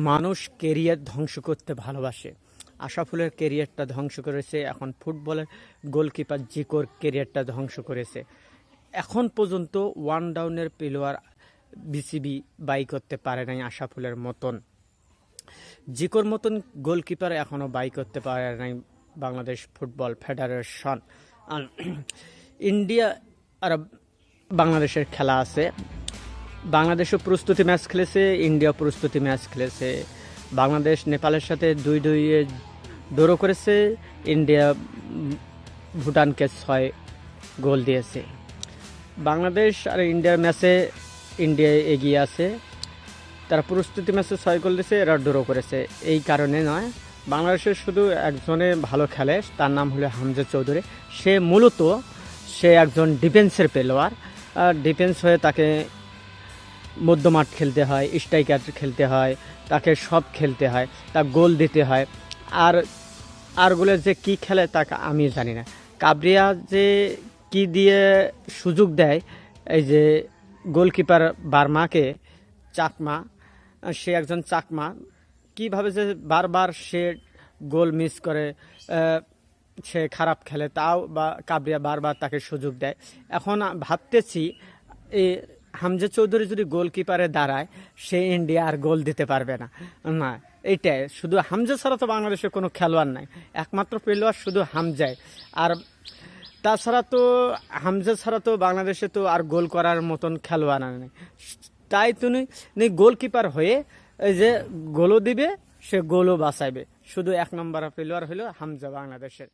মানুষ কেরিয়ার ধ্বংস করতে ভালোবাসে। আশরাফুলের কেরিয়ারটা ধ্বংস করেছে, এখন ফুটবলের গোলকিপার জিকোর কেরিয়ারটা ধ্বংস করেছে। এখন পর্যন্ত ওয়ান ডাউনের প্লেয়ার বিসিবি বাই করতে পারে নাই আশরাফুলের মতন। জিকোর মতন গোলকিপার এখনও বাই করতে পারে নাই বাংলাদেশ ফুটবল ফেডারেশন। ইন্ডিয়া আর বাংলাদেশের খেলা আছে। বাংলাদেশও প্রস্তুতি ম্যাচ খেলেছে, ইন্ডিয়া প্রস্তুতি ম্যাচ খেলেছে। বাংলাদেশ নেপালের সাথে 2-2 ড্র করেছে। ইন্ডিয়া ভুটানকে 6 গোল দিয়েছে। বাংলাদেশ আর ইন্ডিয়ার ম্যাচে ইন্ডিয়া এগিয়ে আছে। তারা প্রস্তুতি ম্যাচে 6 গোল দিয়েছে, এরা ড্র করেছে। এই কারণে নয়, বাংলাদেশের শুধু একজনে ভালো খেলে, তার নাম হলো হামজা চৌধুরী। সে একজন ডিফেন্সের প্লেয়ার। ডিফেন্স হয়ে তাকে মধ্যমাঠ খেলতে হয়, স্ট্রাইকার খেলতে হয়, তাকে সব খেলতে হয়, তা গোল দিতে হয়। আরগুলো যে কি খেলে তাকে আমি জানি না। কাবরিয়া যে কি দিয়ে সুযোগ দেয়, এই যে গোলকিপার বার্মাকে, চাকমা, সে একজন চাকমা, কিভাবে যে বারবার সে গোল মিস করে, সে খারাপ খেলে, তাও বা কাবরিয়া বারবার তাকে সুযোগ দেয়। এখন ভাবতেছি এই হামজা চৌধুরী যদি গোলকিপারে দাঁড়ায়, সে ইন্ডিয়া আর গোল দিতে পারবে না। না, এইটাই শুধু হামজা ছাড়া তো বাংলাদেশে কোনো খেলোয়াড় নাই, একমাত্র প্লেয়ার শুধু হামজাই। আর তাছাড়া তো হামজা ছাড়া তো বাংলাদেশে তো আর গোল করার মতন খেলোয়াড় নেই। তাই তুমি গোলকিপার হয়ে এই যে গোলও দিবে, সে গোলও বাঁচাইবে। শুধু 1 নম্বর প্লেয়ার হলো হামজা বাংলাদেশের।